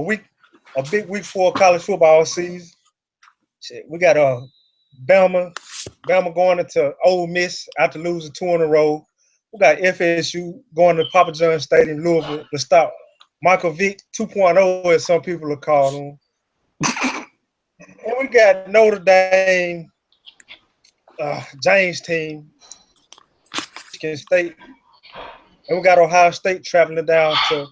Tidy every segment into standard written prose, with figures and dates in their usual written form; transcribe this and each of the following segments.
week, a big week for college football season. Shit, we got Bama going into Ole Miss after losing two in a row. We got FSU going to Papa John's Stadium, Louisville, to stop Michael Vick 2.0, as some people are calling him. And we got Notre Dame, James team, Michigan State, and we got Ohio State traveling down to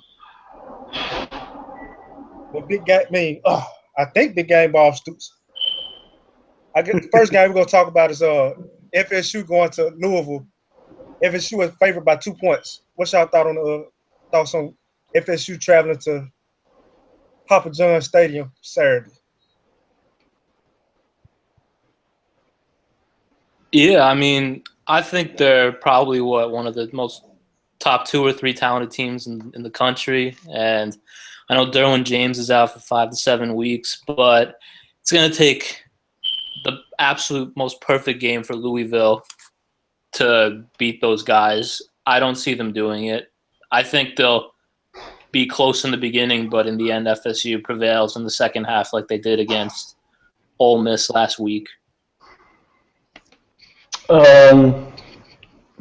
the big game. I think big game ball Stoops. I guess the first game we're gonna talk about is FSU going to Louisville. FSU is favored by 2 points. What's y'all thoughts on FSU traveling to Papa John's Stadium Saturday? Yeah, I mean, I think they're probably one of the most top 2 or 3 talented teams in the country, and I know Derwin James is out for 5 to 7 weeks, but it's going to take the absolute most perfect game for Louisville to beat those guys. I don't see them doing it. I think they'll be close in the beginning, but in the end, FSU prevails in the second half like they did against Ole Miss last week.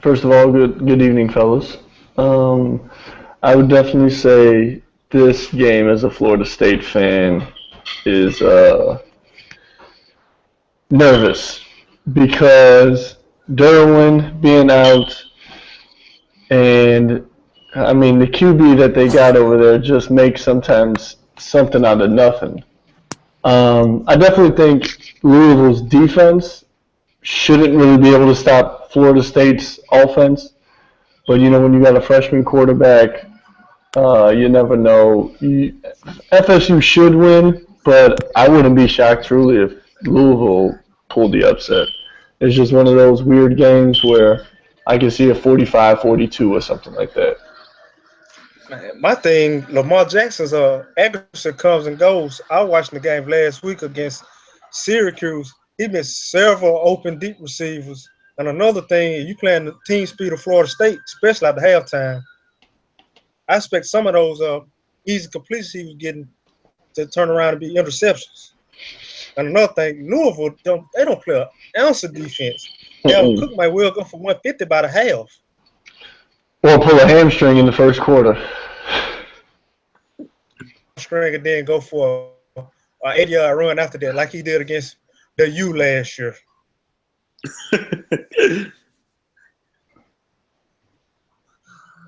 First of all, good evening, fellas. I would definitely say this game, as a Florida State fan, is nervous because Derwin being out, and I mean the QB that they got over there just makes sometimes something out of nothing. I definitely think Louisville's defense shouldn't really be able to stop Florida State's offense. But, when you got a freshman quarterback, you never know. FSU should win, but I wouldn't be shocked truly if Louisville pulled the upset. It's just one of those weird games where I can see a 45-42 or something like that. My thing, Lamar Jackson's accuracy comes and goes. I was watching the game last week against Syracuse. He missed several open deep receivers. And another thing, you playing the team speed of Florida State, especially at the halftime. I expect some of those easy completions he was getting to turn around and be interceptions. And another thing, Louisville they don't play an ounce of defense. Dalvin Cook might well go for 150 by the half. Or pull a hamstring in the first quarter. String and then go for an 80-yard run after that, like he did against the U last year.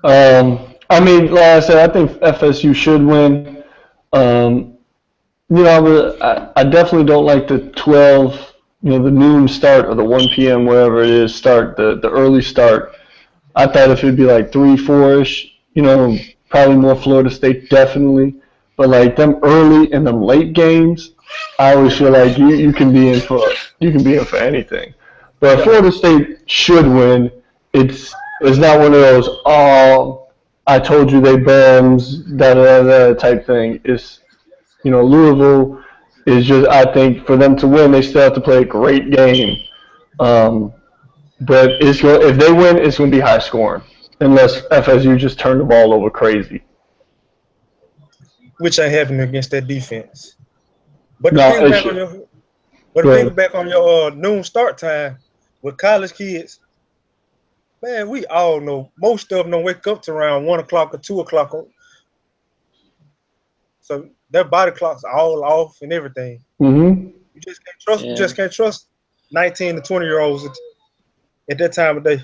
I mean, like I said, I think FSU should win. I definitely don't like the 12, the noon start or the 1 p.m., wherever it is, start, the early start. I thought if it'd be like 3, 4-ish, probably more Florida State, definitely. But like them early and them late games, I always feel like you can be in for anything. But Florida State should win. It's not one of those I told you they bums type thing. It's Louisville is just, I think, for them to win, they still have to play a great game. But if they win, it's going to be high scoring, unless FSU just turn the ball over crazy. Which ain't happening against that defense. But to piggyback on your noon start time with college kids, man, we all know most of them don't wake up to around 1 o'clock or 2 o'clock. So their body clocks are all off and everything. Mm-hmm. You just can't trust. Yeah. You just can't trust 19 to 20-year-olds at that time of day.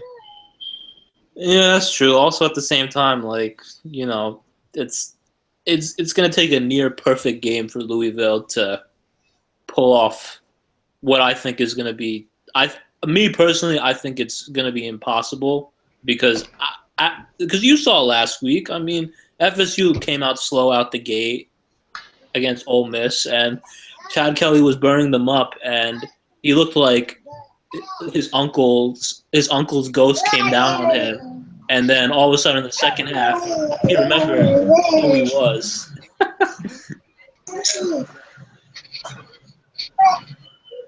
Yeah, that's true. Also, at the same time, it's going to take a near perfect game for Louisville to pull off what I think is going to be. Me personally, I think it's going to be impossible because you saw last week. I mean, FSU came out slow out the gate against Ole Miss, and Chad Kelly was burning them up, and he looked like his uncle's ghost came down on him, and then all of a sudden in the second half, he remembered who he was.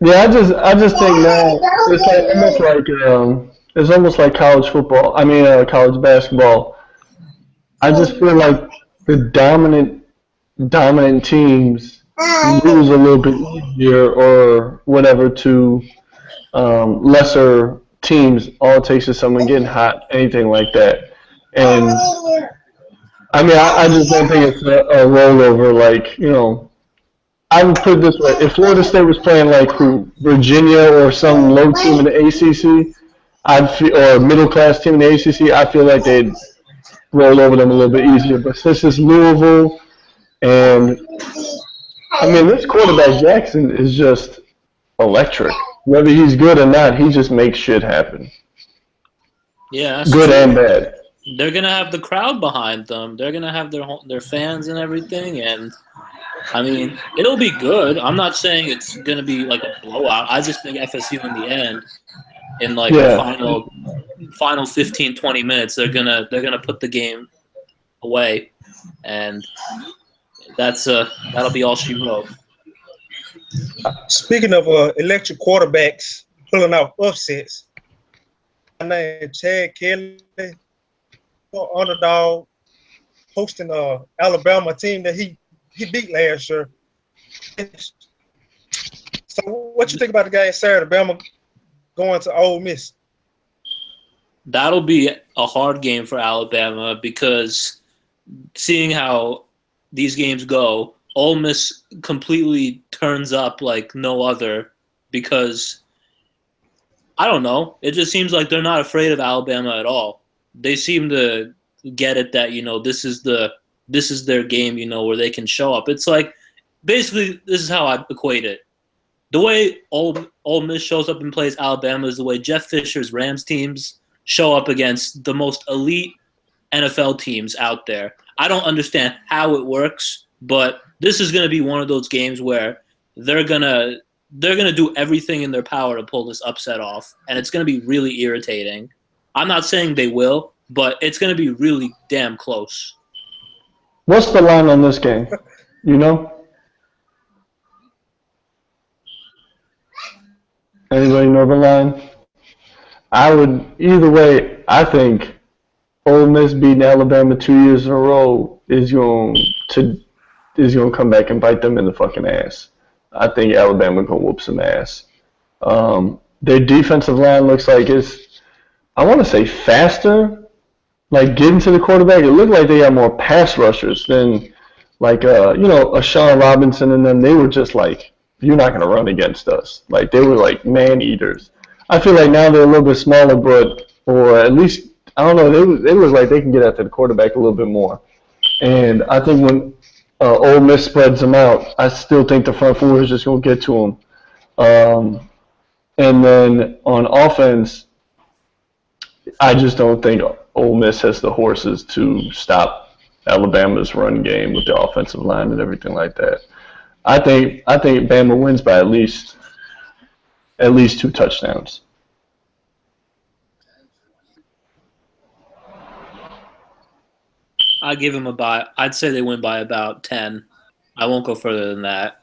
Yeah, I just think now it's almost like college football. I mean, college basketball. I just feel like the dominant dominant teams lose a little bit easier or whatever to lesser teams. All it takes is someone getting hot, anything like that. And I mean, I just don't think it's a rollover. Like, I would put it this way: if Florida State was playing like who Virginia or some low team in the ACC, I'd feel, or a middle class team in the ACC, I feel like they'd roll over them a little bit easier. But since it's Louisville, and I mean, this quarterback Jackson is just electric. Whether he's good or not, he just makes shit happen. Yeah, that's Good true. and bad. They're gonna have the crowd behind them. They're gonna have their fans and everything, and I mean, it'll be good. I'm not saying it's gonna be like a blowout. I just think FSU in the end, in like the Yeah. final 15, 20 minutes, they're gonna put the game away, and that'll be all she wrote. Speaking of electric quarterbacks pulling off upsets, my name Chad Kelly, underdog, hosting Alabama team that he beat last year. So what you think about the game Saturday, Alabama going to Ole Miss? That'll be a hard game for Alabama because seeing how these games go, Ole Miss completely turns up like no other because I don't know. It just seems like they're not afraid of Alabama at all. They seem to get it that this is their game, where they can show up. It's like basically this is how I equate it. The way Ole Miss shows up and plays Alabama is the way Jeff Fisher's Rams teams show up against the most elite NFL teams out there. I don't understand how it works, but this is going to be one of those games where they're going to do everything in their power to pull this upset off, and it's going to be really irritating. I'm not saying they will, but it's going to be really damn close. What's the line on this game? You know? Anybody know the line? I would, either way, I think Ole Miss beating Alabama 2 years in a row is going to come back and bite them in the fucking ass. I think Alabama gonna whoop some ass. Their defensive line looks like it's, I want to say faster. Like getting to the quarterback, it looked like they had more pass rushers than like a Sean Robinson and them. They were just like, you're not gonna run against us. Like they were like man eaters. I feel like now they're a little bit smaller, but or at least I don't know. They look like they can get after the quarterback a little bit more. And I think when Ole Miss spreads them out, I still think the front four is just going to get to them. And then on offense, I just don't think Ole Miss has the horses to stop Alabama's run game with the offensive line and everything like that. I think Bama wins by at least 2 touchdowns. I'd say they win by about 10. I won't go further than that.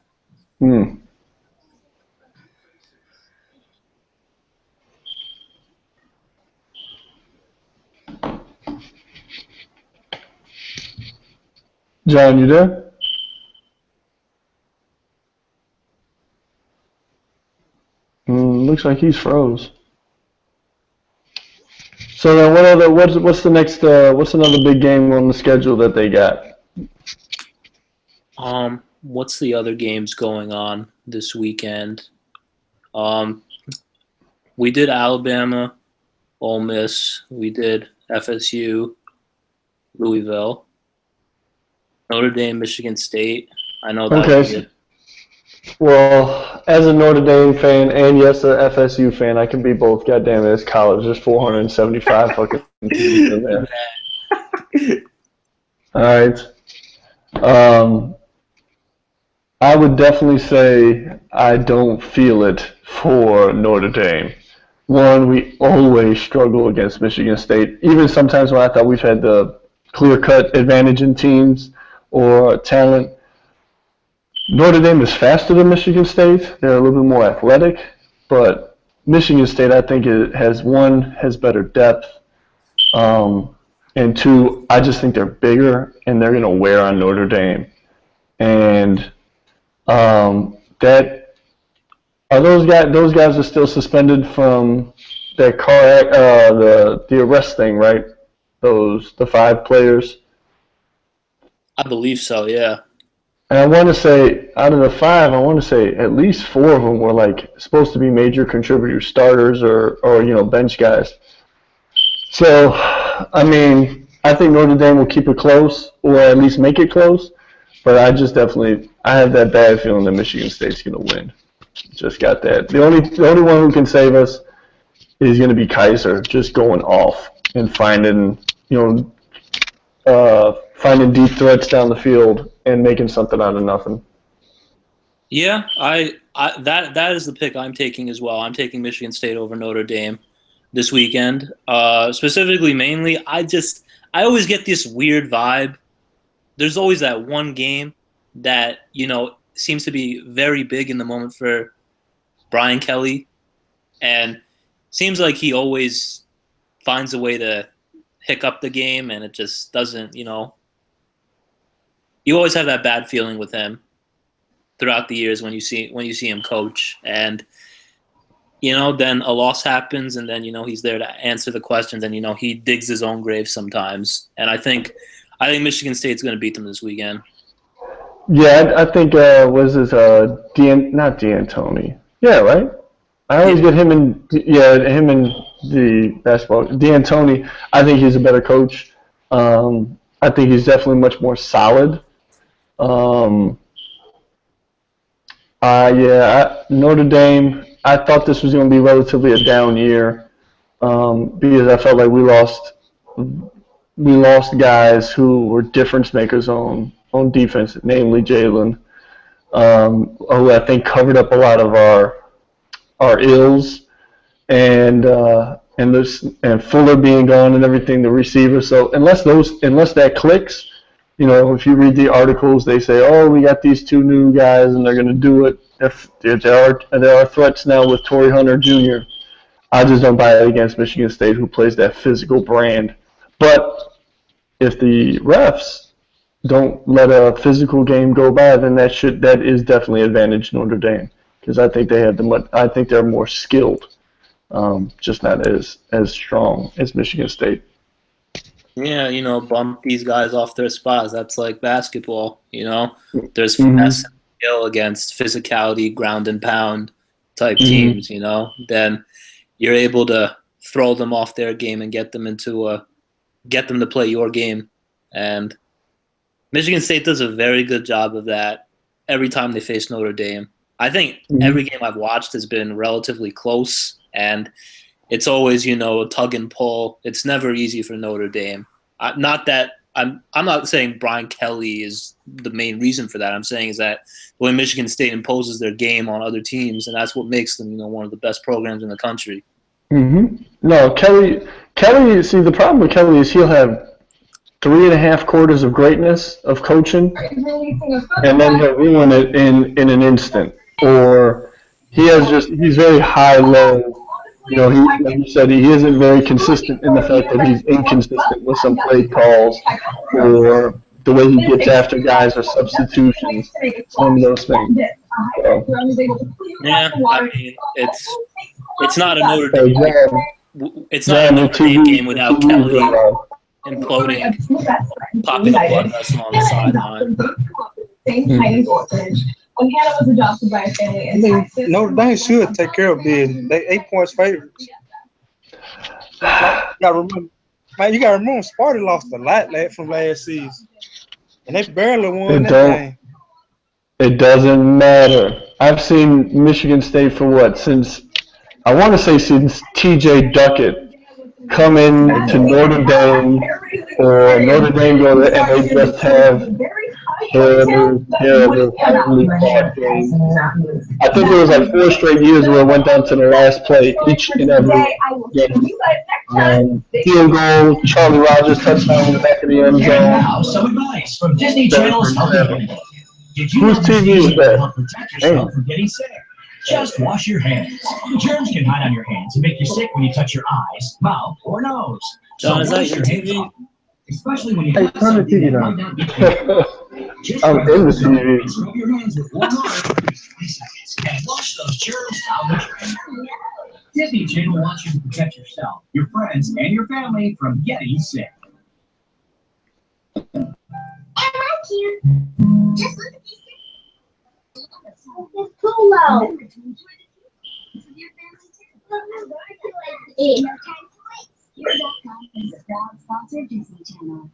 John, you there? Looks like he's froze. So then, what's the next? What's another big game on the schedule that they got? What's the other games going on this weekend? We did Alabama, Ole Miss. We did FSU, Louisville, Notre Dame, Michigan State. I know that. Okay. Well, as a Notre Dame fan and yes, a FSU fan, I can be both. Goddamn it, it's college. There's 475 fucking teams in there. All right. I would definitely say I don't feel it for Notre Dame. One, we always struggle against Michigan State. Even sometimes when I thought we've had the clear-cut advantage in teams or talent, Notre Dame is faster than Michigan State. They're a little bit more athletic, but Michigan State, I think, has better depth, and two, I just think they're bigger and they're going to wear on Notre Dame. and that are those guys are still suspended from that the arrest thing, right? The 5 players. I believe so. Yeah. And I want to say, out of the 5, I want to say at least 4 of them were like supposed to be major contributors, starters, or bench guys. So, I mean, I think Notre Dame will keep it close, or at least make it close. But I have that bad feeling that Michigan State's going to win. Just got that. The only one who can save us is going to be Kaiser, just going off and finding deep threats down the field and making something out of nothing. Yeah, that is the pick I'm taking as well. I'm taking Michigan State over Notre Dame this weekend. Specifically, mainly, I always get this weird vibe. There's always that one game that seems to be very big in the moment for Brian Kelly, and seems like he always finds a way to hiccup the game, and it just doesn't. You always have that bad feeling with him throughout the years when you see him coach, and then a loss happens, and then he's there to answer the questions, and he digs his own grave sometimes. And I think Michigan State's going to beat them this weekend. Yeah, I think was this not D'Antoni? Yeah, right. I always get him and the basketball. D'Antoni, I think he's a better coach. I think he's definitely much more solid. Notre Dame. I thought this was going to be relatively a down year because I felt like we lost guys who were difference makers on defense, namely Jalen, who I think covered up a lot of our ills, and Fuller being gone and everything, the receiver. So unless that clicks, if you read the articles, they say, oh, we got these 2 new guys and they're going to do it. If there are threats now with Torrey Hunter Jr., I just don't buy it against Michigan State, who plays that physical brand. But if the refs don't let a physical game go by, then that is definitely advantage Notre Dame, because I think they're more skilled, just not as strong as Michigan State. Yeah, bump these guys off their spots. That's like basketball. There's finesse and skill against physicality, ground and pound type teams. Then you're able to throw them off their game and get them to play your game. And Michigan State does a very good job of that every time they face Notre Dame. I think every game I've watched has been relatively close, and it's always, a tug and pull. It's never easy for Notre Dame. I'm not saying Brian Kelly is the main reason for that. I'm saying is that the way Michigan State imposes their game on other teams, and that's what makes them, one of the best programs in the country. Mm-hmm. No, Kelly. See, the problem with Kelly is he'll have 3.5 quarters of greatness of coaching, and then he'll ruin it in an instant. Or he's very high-low. Like you said, he isn't very consistent in the fact that he's inconsistent with some play calls or the way he gets after guys or substitutions, some of those things. So. Yeah, I mean, it's not a Notre Dame. It's not a Notre Dame game without Kelly imploding, popping a blood vessel on the sideline. When Hannah was adopted by a family in Texas, Notre Dame should take care of business. They 8 points favorites. You gotta remember, Sparty lost a lot from last season, and they barely won that game. It doesn't matter. I've seen Michigan State for since T.J. Duckett come in to Notre Dame, or Notre Dame go there and they just have terrible bad games. I think there was 4 straight years where it went down to the last play each and every game. Field goal, Charlie Rogers touchdown in the back of the end zone. Some advice from Disney Channel's Healthy. Whose TV is that? Protect yourself from getting sick. Just wash your hands. Germs can hide on your hands and make you sick when you touch your eyes, mouth, or nose. John, is that your TV? Especially when you touch something that might not be I'm in the TV. Scrub your hands with warm water for 20 seconds and flush those germs out with your hands. Disney Channel wants you to protect yourself, your friends, and your family from getting sick. I like you. Just look at these things. It's Polo. Remember to enjoy the kids with your family too. Here.com is a proud sponsor of Disney Channel.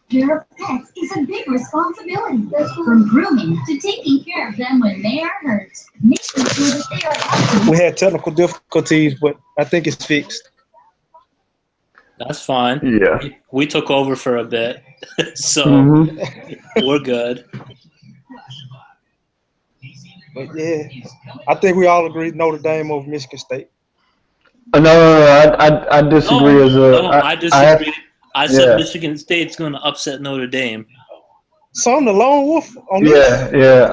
Care of pets is a big responsibility. From grooming to taking care of them when they are hurt. Making sure that they are healthy. We had technical difficulties, but I think it's fixed. That's fine. Yeah. We took over for a bit, so we're good. But yeah, I think we all agree Notre Dame over Michigan State. No. I disagree. I disagree. I said yeah. Michigan State's going to upset Notre Dame. So I'm the lone wolf on this. Yeah.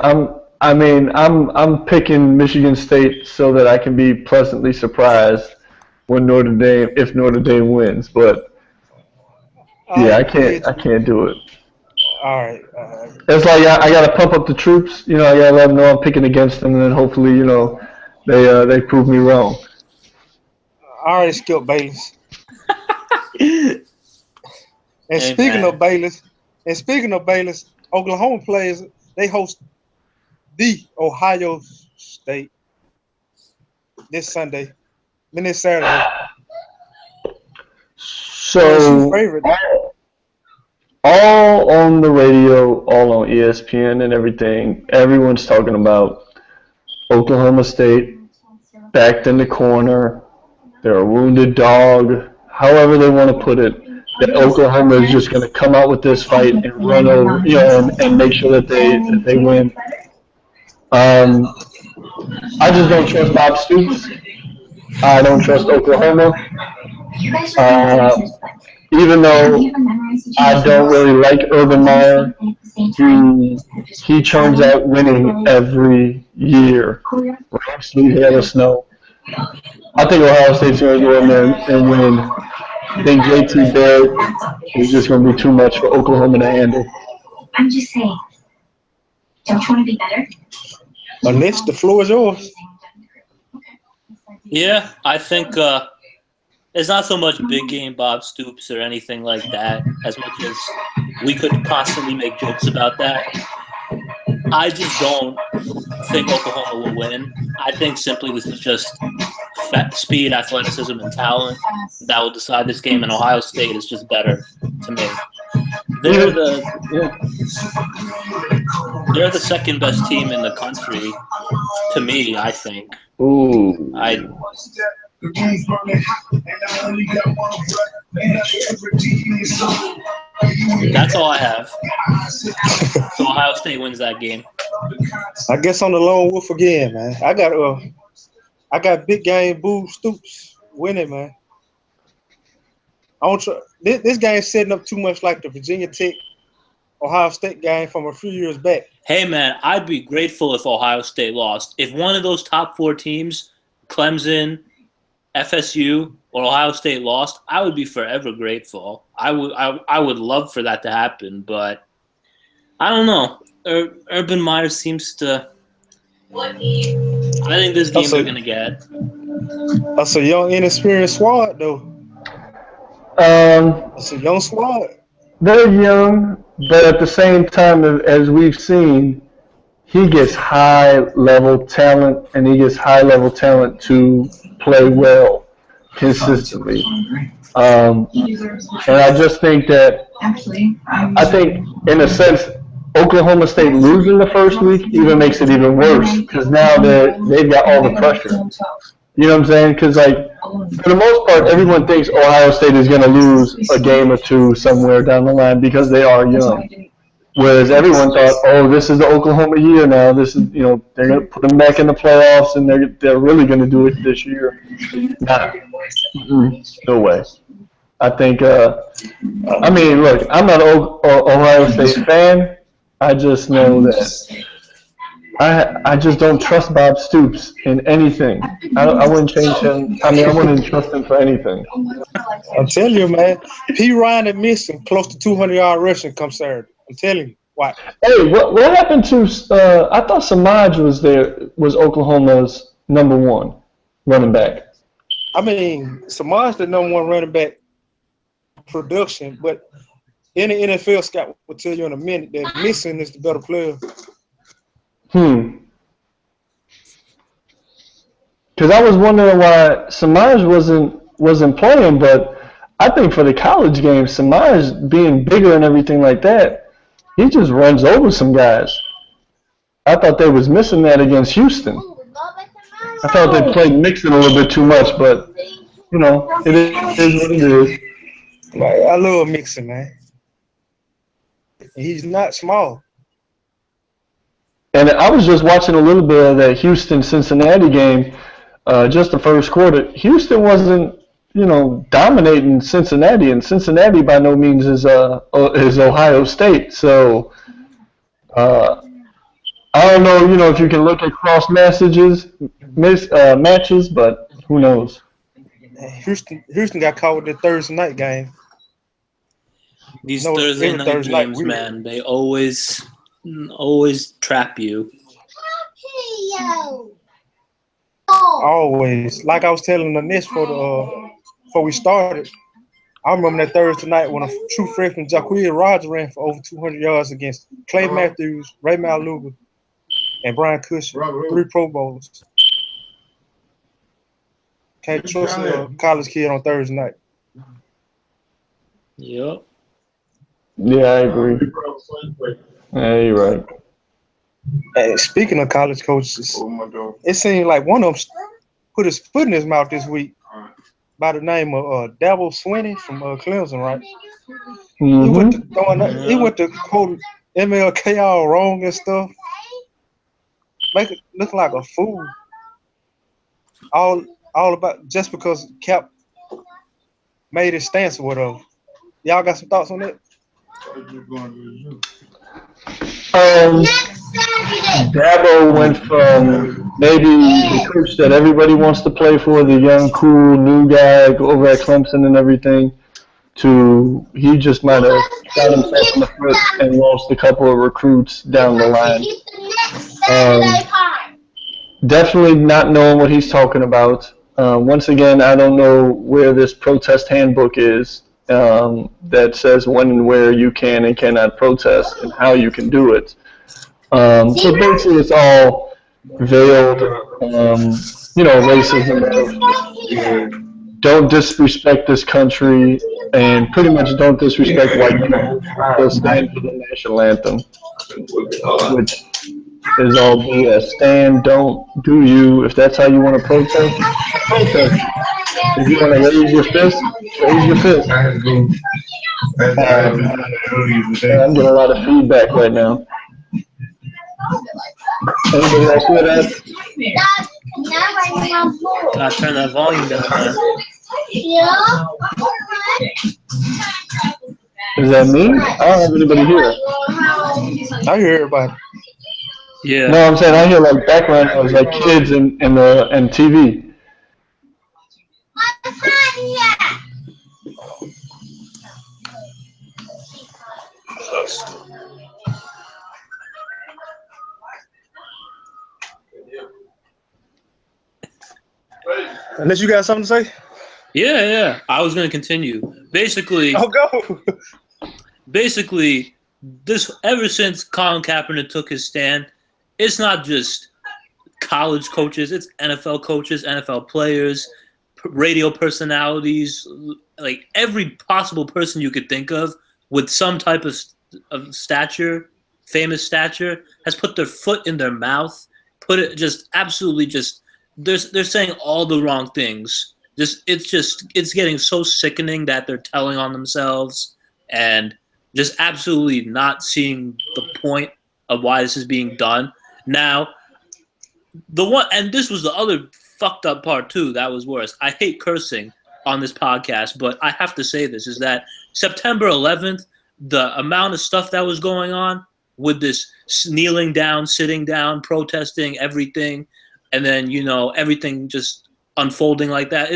I'm picking Michigan State so that I can be pleasantly surprised when if Notre Dame wins. But yeah, I can't do it. All right. It's like I got to pump up the troops. I got to let them know I'm picking against them, and then hopefully, they prove me wrong. I already skipped Bayless. And speaking of Bayless, Oklahoma players, they host the Ohio State this Sunday. Then this Saturday. So all on the radio, all on ESPN and everything, everyone's talking about Oklahoma State backed in the corner. They're a wounded dog. However they want to put it. That Oklahoma is just going to come out with this fight and run over, and make sure that they win. I just don't trust Bob Stoops. I don't trust Oklahoma. Even though I don't really like Urban Meyer, he turns out winning every year. Absolutely let us know. I think Ohio State's going to go in there and win. I think JT Barrett is just going to be too much for Oklahoma to handle. I'm just saying. Don't you want to be better? Unless the floor is yours. Yeah, I think it's not so much big game Bob Stoops or anything like that, as much as we could constantly make jokes about that. I just don't think Oklahoma will win. I think simply this is just speed, athleticism, and talent that will decide this game, and Ohio State is just better to me. They're the second best team in the country to me, I think. Ooh. That's all I have. So Ohio State wins that game. I guess I'm the lone wolf again, man. I got big game Boo Stoops winning, man. I don't this game's setting up too much like the Virginia Tech Ohio State game from a few years back. Hey, man, I'd be grateful if Ohio State lost. If one of those top four teams, Clemson, FSU, or Ohio State lost, I would be forever grateful. I would love for that to happen, but I don't know. Urban Meyer seems to. I think this game they're gonna get. That's a young, inexperienced squad, though. It's a young squad. They're young, but at the same time, as we've seen, he gets high-level talent, and he gets high-level talent to play well consistently. And I just think that, in a sense, Oklahoma State losing the first week even makes it even worse because now they've got all the pressure. You know what I'm saying? Because, for the most part, everyone thinks Ohio State is going to lose a game or two somewhere down the line because they are young. Whereas everyone thought, oh, this is the Oklahoma year now. This is, they're going to put them back in the playoffs, and they're really going to do it this year. Nah. No way. I think, look, I'm not an Ohio State fan. I just know that I just don't trust Bob Stoops in anything. I wouldn't change him. I wouldn't trust him for anything. I'm telling you, man. P. Ryan and missing close to 200-yard rushing come Saturday. I'm telling you. Why? Hey, what happened to? I thought Samaj was Oklahoma's #1 running back. I mean, Samaj the #1 running back production, but any NFL scout will tell you in a minute that Mixon is the better player. Because I was wondering why Samaj wasn't playing, but I think for the college game, Samaj being bigger and everything like that, he just runs over some guys. I thought they was missing that against Houston. I thought they played Mixon a little bit too much, but it is what it is. Like, I love Mixon, man. He's not small. And I was just watching a little bit of that Houston-Cincinnati game, just the first quarter. Houston wasn't, dominating Cincinnati, and Cincinnati by no means is Ohio State. So I don't know, if you can look at cross matches, but who knows? Houston got caught with the Thursday night game. These Thursday night games, man, they always trap you. Always. Like I was telling the Nets before we started, I remember that Thursday night when a true freshman, Jacquizz Rodgers, ran for over 200 yards against Clay Matthews, Ray Maluga, and Brian Cushing, 3 Pro Bowlers. Can't trust a college kid on Thursday night. Yep. Yeah, I agree. Yeah, you're right. And speaking of college coaches, it seemed like one of them put his foot in his mouth this week by the name of Dabo Swinney from Clemson, right? Mm-hmm. He went to quote MLK all wrong and stuff. Make it look like a fool. All about just because Cap made his stance or whatever. Y'all got some thoughts on that? Dabo went from maybe the coach that everybody wants to play for, the young, cool, new guy over at Clemson and everything, to he just might have shot himself in the foot and lost a couple of recruits down the line. Definitely not knowing what he's talking about. Once again, I don't know where this protest handbook is that says when and where you can and cannot protest and how you can do it. So basically, it's all veiled, racism of don't disrespect this country and pretty much don't disrespect white people. They'll stand for the national anthem, which is all BS. Stand, don't, do you. If that's how you want to protest, protest. If you want to raise your fist, raise your fist. I'm getting a lot of feedback right now. Anybody else hear that? Gotta turn that volume down, man. Is that me? I don't have anybody here. I hear everybody. Yeah. No, I'm saying I hear like background noise, like kids and TV. Unless you got something to say? Yeah. I was gonna continue. Basically, go. Basically, this ever since Colin Kaepernick took his stand, it's not just college coaches, it's NFL coaches, NFL players, radio personalities, like every possible person you could think of with some type of stature, famous stature, has put their foot in their mouth, put it just absolutely just they're saying all the wrong things. It's getting so sickening that they're telling on themselves and just absolutely not seeing the point of why this is being done. Now, this was the other fucked up part too, that was worse. I hate cursing on this podcast, but I have to say this, is that September 11th, the amount of stuff that was going on with this kneeling down, sitting down, protesting, everything, and then, everything just unfolding like that.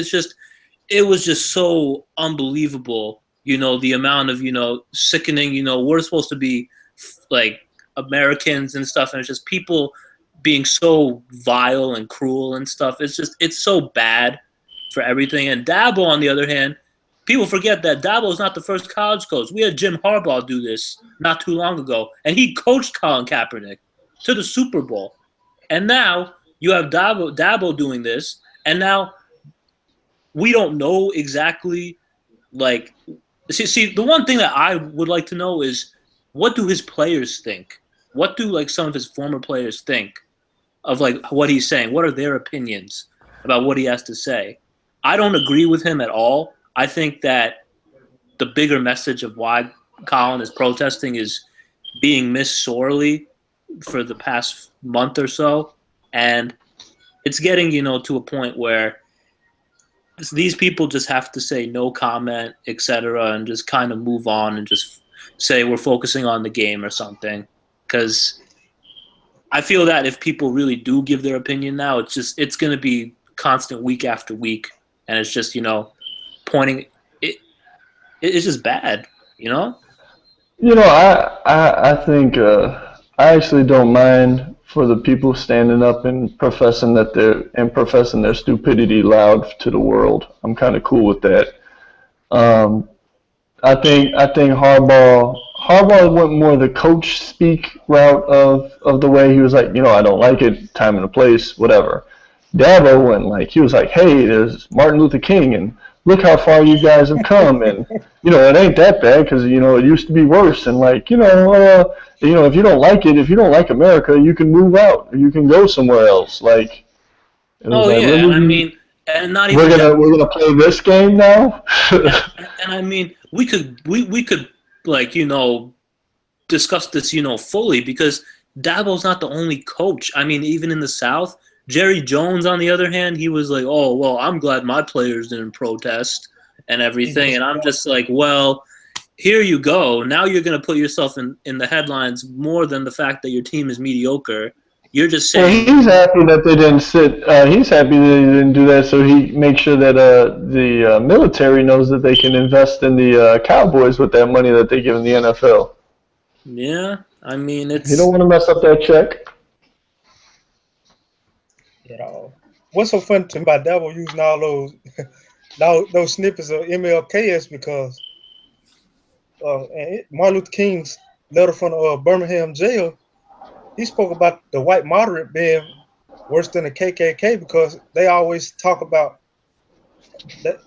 It was just so unbelievable, the amount of, sickening, we're supposed to be like Americans and stuff, and it's just people being so vile and cruel and stuff. It's so bad for everything. And Dabo, on the other hand, people forget that Dabo is not the first college coach. We had Jim Harbaugh do this not too long ago, and he coached Colin Kaepernick to the Super Bowl. And now you have Dabo doing this, and now we don't know exactly, like, see, the one thing that I would like to know is, what do his players think? What do, like, some of his former players think of, like, what he's saying? What are their opinions about what he has to say? I don't agree with him at all. I think that the bigger message of why Colin is protesting is being missed sorely for the past month or so, and it's getting, to a point where these people just have to say no comment, etc., and just kind of move on and just say we're focusing on the game or something. Because I feel that if people really do give their opinion now, it's going to be constant week after week, and it's just pointing. It's just bad, I think I actually don't mind for the people standing up and professing their stupidity loud to the world. I'm kind of cool with that. Um, I think Harbaugh went more the coach speak route of the way. He was like, I don't like it, time and a place, whatever. Dabo went like, he was like, hey, there's Martin Luther King, and look how far you guys have come, and it ain't that bad because it used to be worse, and like if you don't like it, if you don't like America, you can move out, or you can go somewhere else. Like, it was Oh like, yeah, and I mean, and not even we're gonna play this game now. and I mean, we could like discuss this fully, because Dabo's not the only coach. I mean, even in the South, Jerry Jones, on the other hand, he was like, oh well, I'm glad my players didn't protest and everything, and I'm just like, well, here you go. Now you're gonna put yourself in the headlines more than the fact that your team is mediocre. You're just Well, saying, he's happy that they didn't sit. He's happy that he didn't do that, so he makes sure that the military knows that they can invest in the Cowboys with that money that they give in the NFL. yeah. I mean, You don't want to mess up that check. What's so funny to me about Dabo using all those snippets of MLK is because Martin Luther King's letter from Birmingham jail, he spoke about the white moderate being worse than the KKK because they always talking about the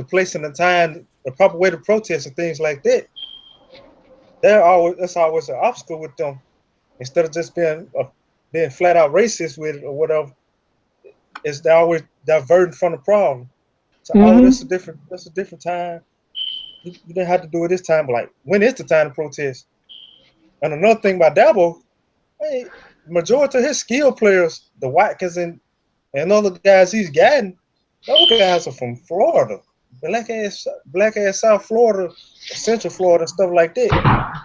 place and the time, the proper way to protest and things like that. That's always an obstacle with them. Instead of just being flat out racist with it or whatever, they're always diverting from the problem. So that's a different time. You didn't have to do it this time, but like, when is the time to protest? And another thing about Dabo, hey, majority of his skill players, the Watkins and other guys he's gotten, those guys are from Florida, black ass South Florida, Central Florida, and stuff like that.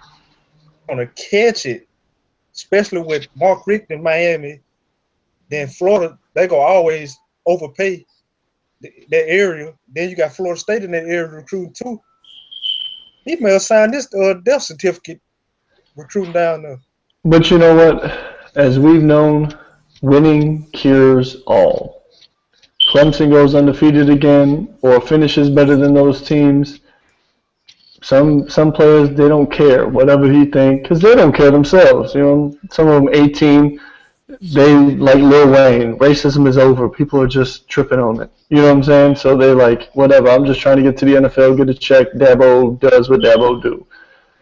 Gonna catch it, especially with Mark Richt in Miami. Then Florida, they go always overpay that area. Then you got Florida State in that area recruiting too. He may have signed this death certificate recruiting down there. But you know what? As we've known, winning cures all. Clemson goes undefeated again or finishes better than those teams. Some players, they don't care whatever he think because they don't care themselves. Some of them 18, they like Lil Wayne. Racism is over. People are just tripping on it. You know what I'm saying? So they're like, whatever. I'm just trying to get to the NFL, get a check. Dabo does what Dabo do.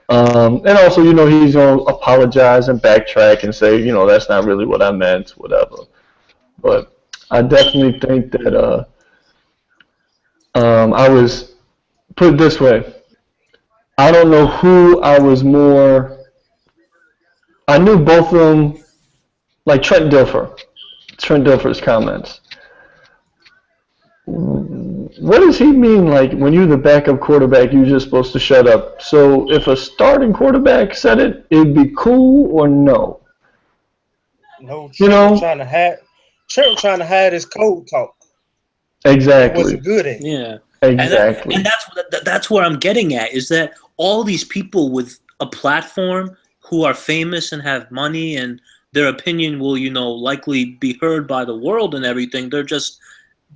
And also, he's going to apologize and backtrack and say, that's not really what I meant, whatever. But I definitely think that I was, put it this way, I don't know who I was more, I knew both of them, like Trent Dilfer's comments. What does he mean, like, when you're the backup quarterback, you're just supposed to shut up? So if a starting quarterback said it, it'd be cool or no? No, Trent was trying to hide his code talk. Exactly. He wasn't good at it. yeah. Exactly. And that's where I'm getting at, is that all these people with a platform, who are famous and have money, and their opinion will, likely be heard by the world and everything. They're just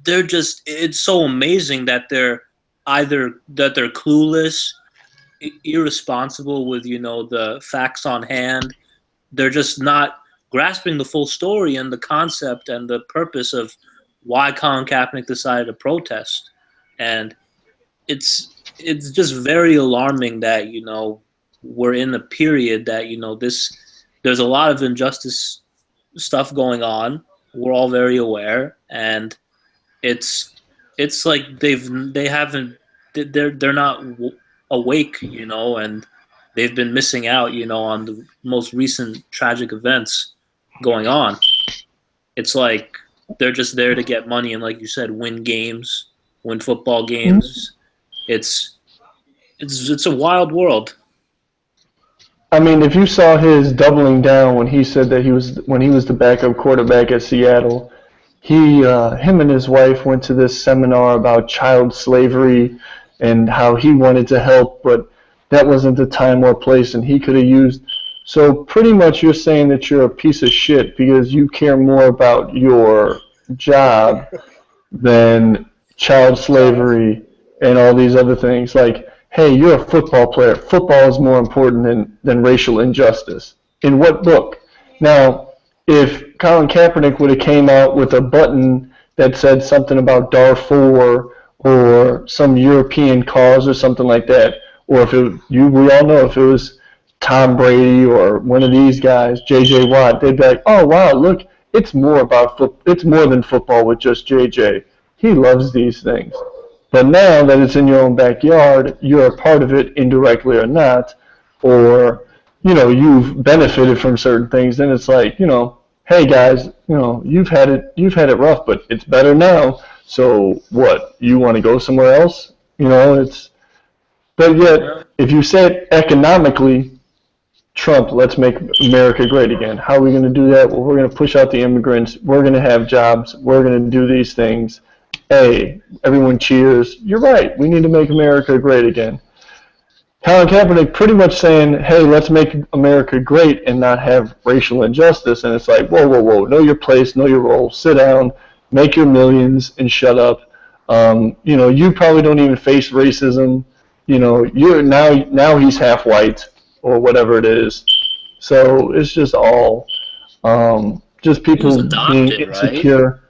it's so amazing that they're clueless, irresponsible with, the facts on hand. They're just not grasping the full story and the concept and the purpose of why Colin Kaepernick decided to protest. And it's just very alarming that, we're in a period that, there's a lot of injustice stuff going on. We're all very aware, and it's it's like they haven't they're not awake, and they've been missing out, on the most recent tragic events going on. It's like they're just there to get money and, like you said, win games, win football games. It's it's a wild world. I mean, if you saw his doubling down when he said that when he was the backup quarterback at Seattle, him and his wife went to this seminar about child slavery and how he wanted to help, but that wasn't the time or place, and he could have used. So pretty much, you're saying that you're a piece of shit because you care more about your job than child slavery and all these other things. Like, hey, you're a football player. Football is more important than racial injustice. In what book? Now, if Colin Kaepernick would have came out with a button that said something about Darfur or some European cause or something like that, or if we all know if it was Tom Brady or one of these guys, J.J. Watt, they'd be like, oh wow, look, it's more than football with just J.J. He loves these things. But now that it's in your own backyard, you're a part of it, indirectly or not, or you've benefited from certain things. Then it's like, hey guys, you've had it rough, but it's better now. So what? You want to go somewhere else? It's. But Yeah. yet, if you said economically, Trump, let's make America great again. How are we going to do that? Well, we're going to push out the immigrants. We're going to have jobs. We're going to do these things. Hey, everyone cheers. You're right. We need to make America great again. Colin Kaepernick pretty much saying, hey, let's make America great and not have racial injustice. And it's like, whoa, whoa, whoa. Know your place, know your role. Sit down, make your millions, and shut up. You probably don't even face racism. You're now he's half white or whatever it is. So it's just all just He was people being adopted, right? insecure.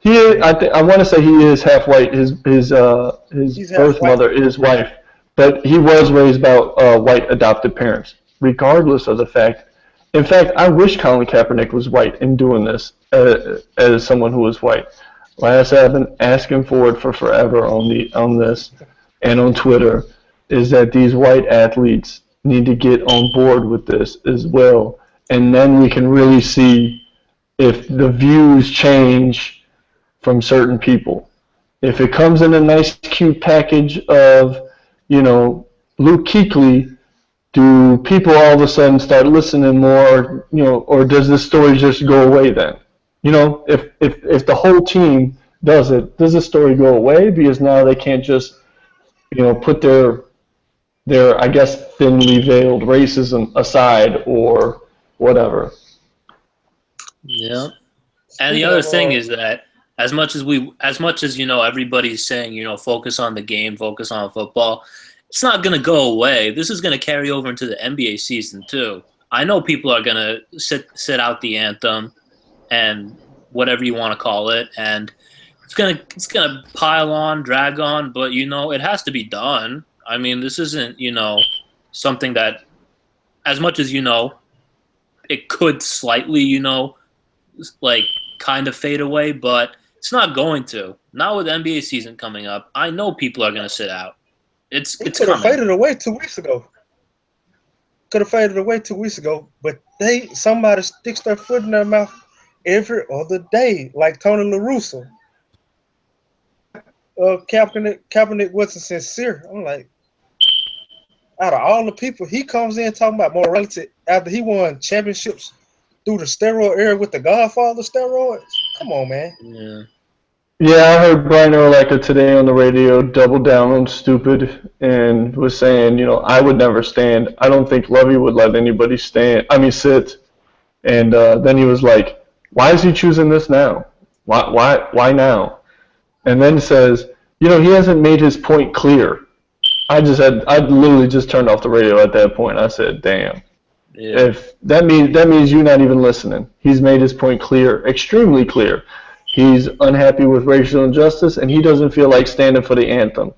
I want to say he is half white. His He's half birth white. mother is white, but he was raised by white adopted parents. Regardless of the fact, in fact, I wish Colin Kaepernick was white in doing this as someone who was white. Like I said, I've been asking for it for forever on this and on Twitter, is that these white athletes need to get on board with this as well, and then we can really see if the views change from certain people. If it comes in a nice, cute package of, Luke Kuechly, do people all of a sudden start listening more, or does this story just go away then? If the whole team does it, does the story go away because now they can't just, put their I guess thinly veiled racism aside or whatever. Yeah. And the Speaking other of thing is that as much as everybody's saying, focus on the game, focus on football, it's not going to go away. This is going to carry over into the NBA season too. I know people are going to sit out the anthem and whatever you want to call it, and it's gonna pile on, drag on, but it has to be done. I mean, this isn't something that, as much as it could slightly like kind of fade away, but it's not going to. Not with NBA season coming up. I know people are going to sit out. he It's could have coming. faded away 2 weeks ago. Could have faded away 2 weeks ago, but somebody sticks their foot in their mouth every other day, like Tony La Russa. Kaepernick wasn't sincere. I'm like, out of all the people, he comes in talking about morality after he won championships through the steroid era with the Godfather steroids. Come on, man. Yeah. Yeah, I heard Brian Urlacher today on the radio double down on stupid and was saying, I would never stand. I don't think Lovey would let anybody stand. I mean, sit. And then he was like, "Why is he choosing this now? Why now?" And then says, he hasn't made his point clear. I literally just turned off the radio at that point. I said, "Damn." Yeah. If that means you're not even listening. He's made his point clear, extremely clear. He's unhappy with racial injustice, and he doesn't feel like standing for the anthem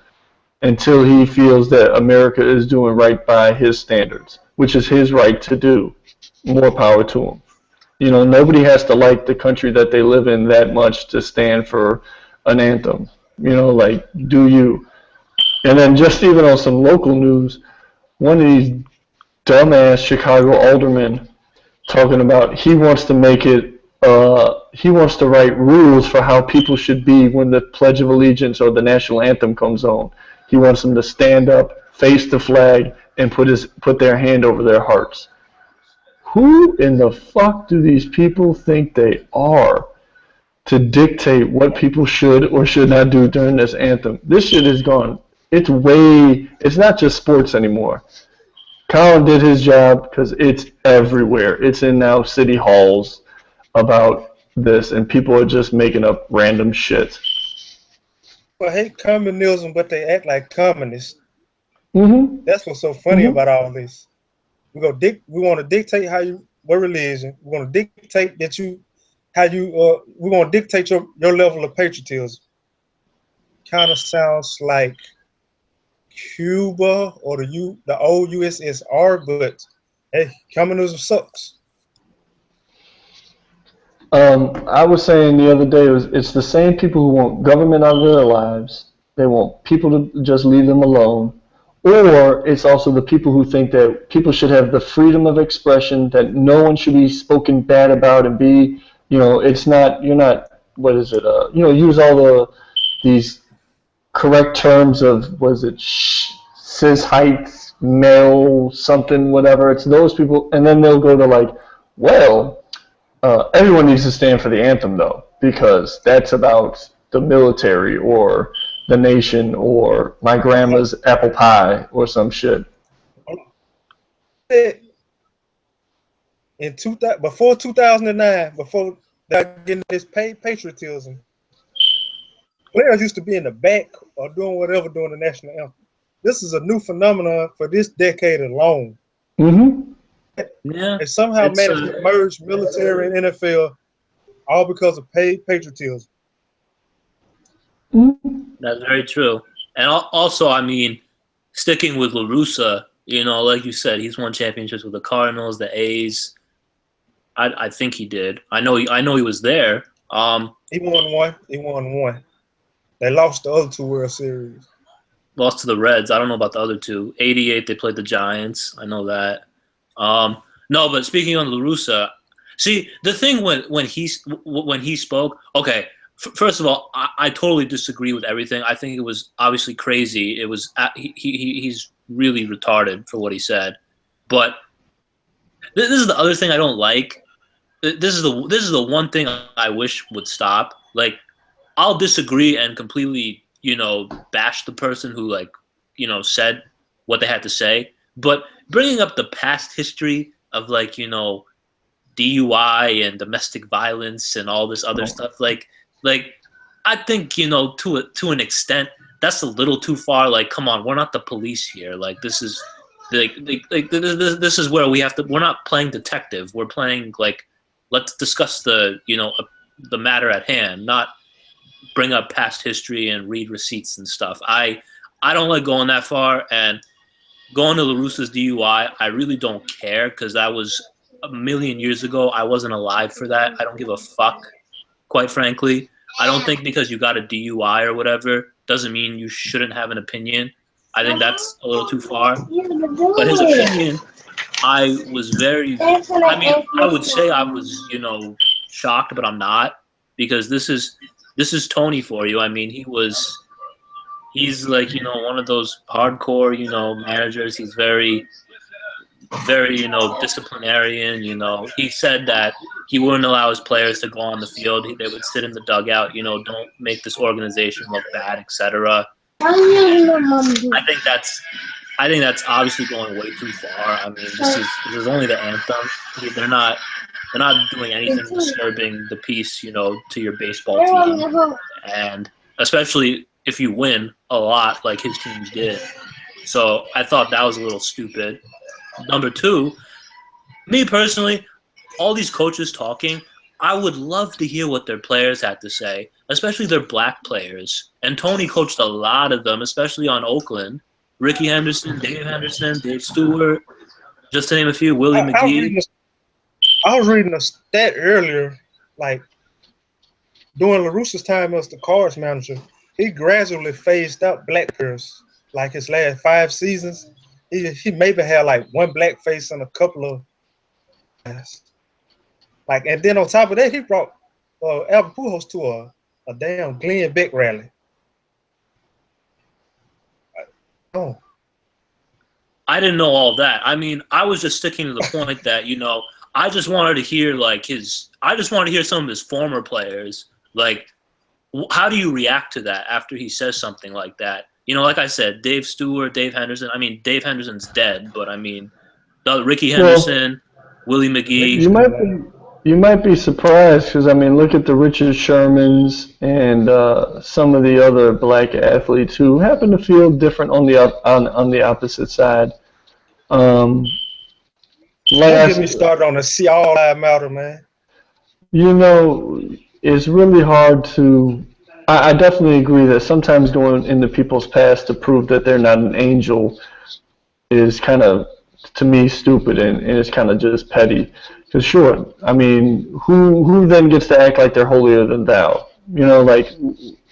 until he feels that America is doing right by his standards, which is his right to do. More power to him. Nobody has to like the country that they live in that much to stand for an anthem. Like, do you? And then just even on some local news, one of these dumbass Chicago aldermen talking about he wants to write rules for how people should be when the Pledge of Allegiance or the national anthem comes on. He wants them to stand up, face the flag, and put their hand over their hearts. Who in the fuck do these people think they are to dictate what people should or should not do during this anthem? This shit is gone. It's not just sports anymore. Colin did his job because it's everywhere. It's in now city halls about this, and people are just making up random shit. I hate communism, but they act like communists. Mm-hmm. That's what's so funny Mhm. about all this. We want to dictate what religion. We want to dictate we want to dictate your level of patriotism. Kind of sounds like Cuba or the old USSR, but hey, communism sucks. I was saying the other day, it's the same people who want government out of their lives. They want people to just leave them alone. Or it's also the people who think that people should have the freedom of expression, that no one should be spoken bad about and be, it's not, you're not, what is it, use all these correct terms of, was it, cis height, male, something, whatever. It's those people, and then they'll go to like, well, everyone needs to stand for the anthem, though, because that's about the military or the nation or my grandma's apple pie or some shit. In before 2009, before that getting this patriotism, players used to be in the back or doing whatever during the national anthem. This is a new phenomenon for this decade alone. Mm-hmm. Yeah. They somehow managed to merge military and NFL all because of patriotism. That's very true. And also, I mean, sticking with La Russa, like you said, he's won championships with the Cardinals, the A's. I think he did. I know he was there. He won one. He won one. They lost the other two World Series. Lost to the Reds. I don't know about the other two. 88, they played the Giants. I know that. No, but speaking on La Russa, see, the thing when he spoke, okay, first of all, I totally disagree with everything. I think it was obviously crazy. It was he's really retarded for what he said. But this is the other thing I don't like. This is the one thing I wish would stop. Like, I'll disagree and completely, bash the person who said what they had to say. But bringing up the past history of DUI and domestic violence and all this other stuff, like I think to an extent that's a little too far. Like, come on, we're not the police here. Like, this is this is where we have to. We're not playing detective. We're playing let's discuss the matter at hand, not bring up past history and read receipts and stuff. I don't like going that far, and going to La Russa's DUI, I really don't care because that was a million years ago. I wasn't alive for that. I don't give a fuck, quite frankly. I don't think because you got a DUI or whatever doesn't mean you shouldn't have an opinion. I think that's a little too far. But his opinion, I was very. I mean, I would say I was, shocked, but I'm not because this is Tony for you. I mean, he's one of those hardcore, managers. He's very very, disciplinarian. He said that he wouldn't allow his players to go on the field. They would sit in the dugout. Don't make this organization look bad, etc. I think that's obviously going way too far. I mean, this is only the anthem. They're not doing anything disturbing the peace, to your baseball team, and especially if you win a lot like his teams did. So I thought that was a little stupid. Number two, me personally, all these coaches talking, I would love to hear what their players had to say, especially their black players. And Tony coached a lot of them, especially on Oakland. Ricky Henderson, Dave Stewart, just to name a few, Willie McGee. I was reading a stat earlier, like during LaRusso's time as the Cards manager, he gradually phased out black players. Like his last 5 seasons, he maybe had like one black face and a couple of guys. Like, and then on top of that, he brought Albert Pujols to a damn Glenn Beck rally. Oh. I didn't know all that. I mean, I was just sticking to the point that, I just wanted to hear some of his former players. Like, how do you react to that after he says something like that? Like I said, Dave Stewart, Dave Henderson. I mean, Dave Henderson's dead, but I mean, Ricky Henderson, Willie McGee. You might be surprised because, I mean, look at the Richard Shermans and some of the other black athletes who happen to feel different on the opposite side. Don't get me started on the See All Lives Matter, man. It's really hard to. I definitely agree that sometimes going into people's past to prove that they're not an angel is kind of, to me, stupid and it's kind of just petty. Because sure, I mean, who then gets to act like they're holier than thou? Like,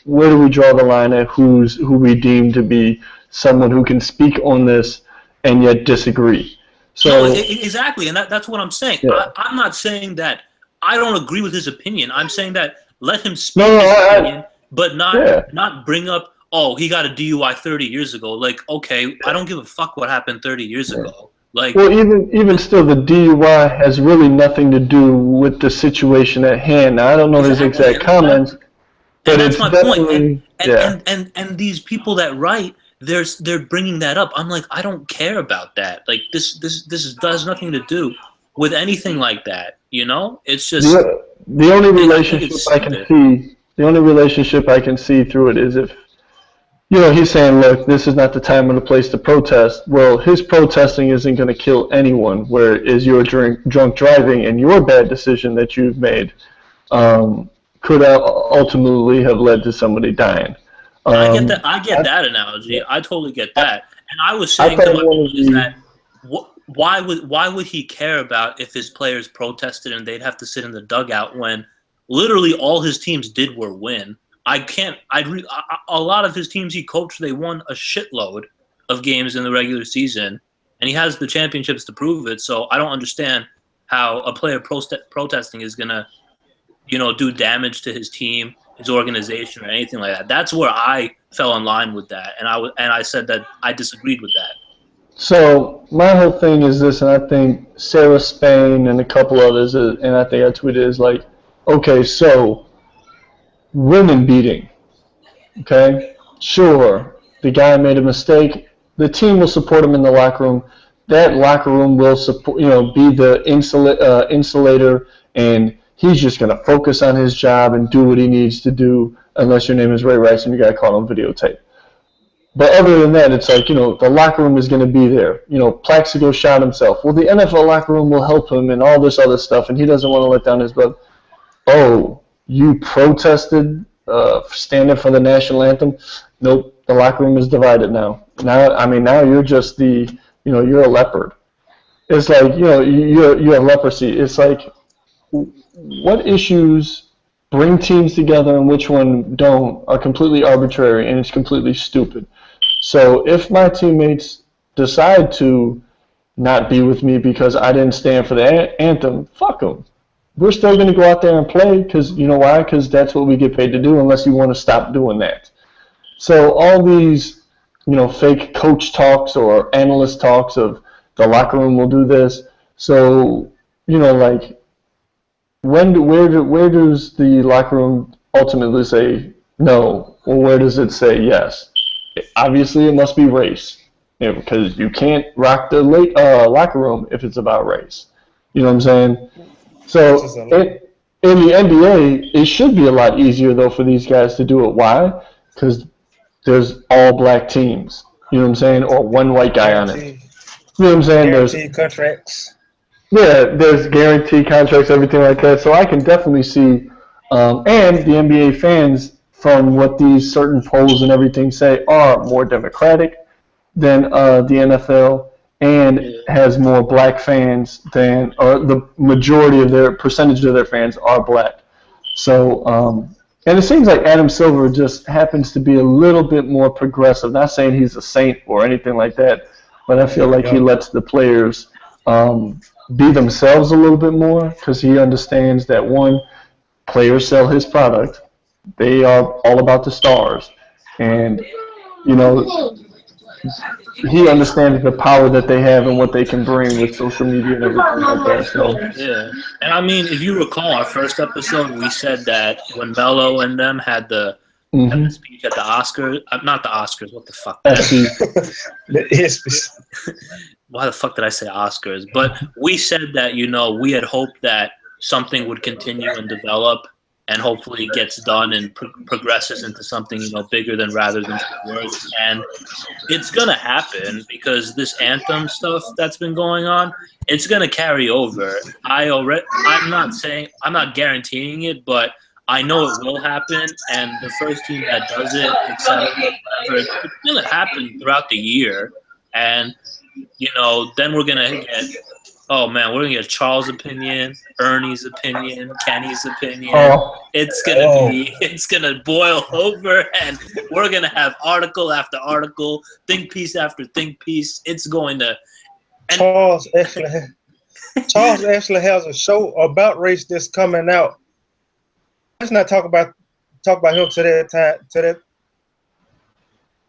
where do we draw the line at who we deem to be someone who can speak on this and yet disagree? So exactly, and that's what I'm saying. Yeah. I'm not saying that I don't agree with his opinion. I'm saying that let him speak his opinion, but not bring up, oh, he got a DUI 30 years ago. Like, okay, I don't give a fuck what happened 30 years ago. Like, well, even still, the DUI has really nothing to do with the situation at hand. Now, I don't know his exact comments, but that's it's my definitely point. And these people that write, they're bringing that up. I'm like, I don't care about that. Like, this does nothing to do with anything like that. It's just the only relationship I can see. The only relationship I can see through it is if, he's saying, look, this is not the time or the place to protest. Well, his protesting isn't going to kill anyone, whereas your drunk driving and your bad decision that you've made could ultimately have led to somebody dying. I get that analogy. I totally get that. And I was saying to my is that why would he care about if his players protested and they'd have to sit in the dugout when literally all his teams did were win? A lot of his teams he coached, they won a shitload of games in the regular season, and he has the championships to prove it. So I don't understand how a player protesting is gonna, do damage to his team, his organization, or anything like that. That's where I fell in line with that, and I said that I disagreed with that. So my whole thing is this, and I think Sarah Spain and a couple others, and I think I tweeted is like, okay, so women beating, okay? Sure, the guy made a mistake. The team will support him in the locker room. That locker room will support, be the insulator, and he's just going to focus on his job and do what he needs to do, unless your name is Ray Rice and you got caught on videotape. But other than that, it's like, the locker room is going to be there. Plaxico shot himself. Well, the NFL locker room will help him and all this other stuff, and he doesn't want to let down his brother. Oh, you protested standing for the national anthem? Nope, the locker room is divided now. Now you're just you're a leopard. It's like, you have leprosy. It's like, what issues bring teams together and which one don't are completely arbitrary, and it's completely stupid. So if my teammates decide to not be with me because I didn't stand for the anthem, fuck them. We're still going to go out there and play because, you know why? Because that's what we get paid to do unless you want to stop doing that. So all these, fake coach talks or analyst talks of The locker room will do this. So, like, where does the locker room ultimately say no, or where does it say yes? Obviously, it must be race, because you can't rock the locker room if it's about race. You know what I'm saying? Which is So a lot. in the NBA, it should be a lot easier though for these guys to do it. Why? Because there's all black teams. You know what I'm saying? Or one white guy on it. Guaranteed, You know what I'm saying? guaranteed contracts. There's guaranteed contracts, everything like that. So I can definitely see, and the NBA fans, from what these certain polls and everything say, are more democratic than the NFL, and Yeah. has more black fans than, or the majority of their percentage of their fans are black. So, and it seems like Adam Silver just happens to be a little bit more progressive. Not saying he's a saint or anything like that, but I feel like he Yup. lets the players be themselves a little bit more because he understands that one, players sell his product. They are all about the stars, and you know he understands the power that they have and what they can bring with social media and everything like that. So, Yeah. And I mean, if you recall our first episode, we said that when Melo and them had the speech at the Oscars, not the Oscars, what the fuck? SB. The ESPYs. Why the fuck did I say Oscars? But we said that, we had hoped that something would continue and develop and hopefully gets done and progresses into something, bigger than rather than just words. And it's going to happen because this anthem stuff that's been going on, it's going to carry over. I'm not guaranteeing it, but I know it will happen. And the first team that does it, etc., it's going to happen throughout the year. And then we're gonna get. Oh man, we're gonna get Charles' opinion, Ernie's opinion, Kenny's opinion. Oh, It's gonna boil over, and we're gonna have article after article, think piece after think piece. It's going to. And Charles actually has a show about race that's coming out. Let's not talk about him to that time,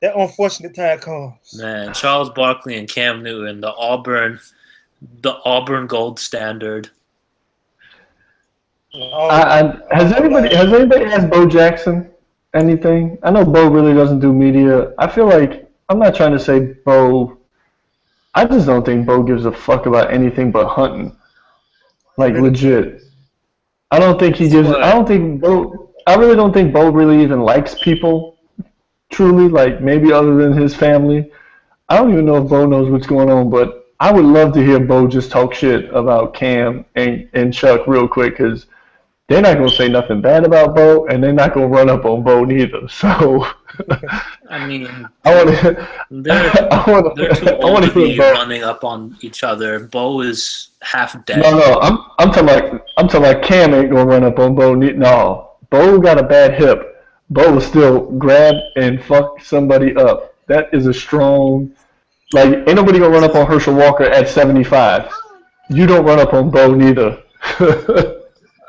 that unfortunate time comes. man, Charles Barkley and Cam Newton, the Auburn gold standard. Has anybody asked Bo Jackson anything? I know Bo really doesn't do media. I feel like I'm not trying to say Bo. I just don't think Bo gives a fuck about anything but hunting. Like legit. I don't think he gives. I don't think Bo. I really don't think Bo really even likes people. Truly, like maybe other than his family. I don't even know if Bo knows what's going on, but I would love to hear Bo just talk shit about Cam and Chuck real quick because they're not gonna say nothing bad about Bo, and they're not gonna run up on Bo neither. So, I mean, I want to. they're too I old want to to hear be Bo. running up on each other. Bo is half dead. No, I'm talking like Cam ain't gonna run up on Bo. No, Bo got a bad hip. Bo will still grab and fuck somebody up. That is a strong. Like ain't nobody gonna run up on Herschel Walker at 75. You don't run up on Bo neither.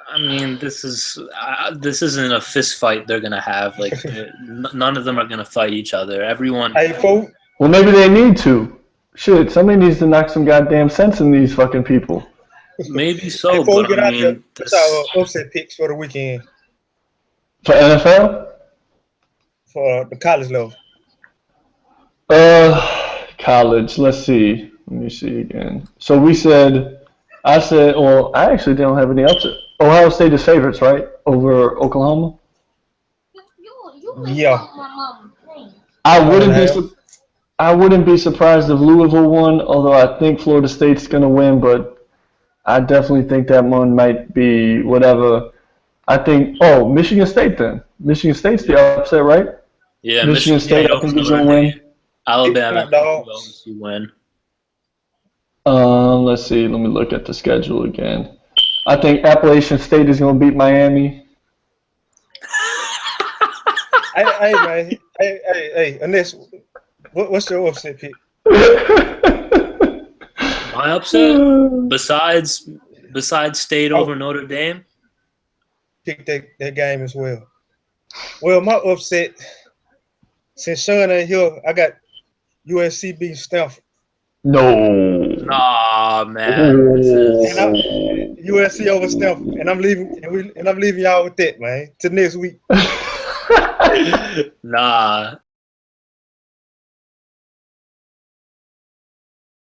I mean, this isn't a fist fight they're gonna have. Like, none of them are gonna fight each other. Everyone. Hey, folks, Well, maybe they need to. Shit, somebody needs to knock some goddamn sense in these fucking people. Maybe so, before we but get I out there, mean, what's our upset picks for the weekend For NFL? for the college level? College. Let's see. Let me see again. So well, I actually don't have any upset. Ohio State is favorites, right? Over Oklahoma? Yeah. I One and wouldn't a be half. I wouldn't be surprised if Louisville won, although I think Florida State's going to win, but I definitely think that one might be whatever. I think, Michigan State then. Michigan State's the upset, right? yeah, Michigan Michigan State, State I over think, is Notre going to Dame. win. Alabama Hot dogs. LSU win. Let's see. Let me look at the schedule again. I think Appalachian State is going to beat Miami. Hey, man. Hey. Unless, what's your upset pick? My upset, besides State Oh, over Notre Dame, pick that game as well. Well, my upset, since Sean ain't here, I got USC beating Stanford. No. no, Oh man, this is. And USC over Stanford, and I'm leaving, and I'm leaving y'all with that, man. Till next week. Nah,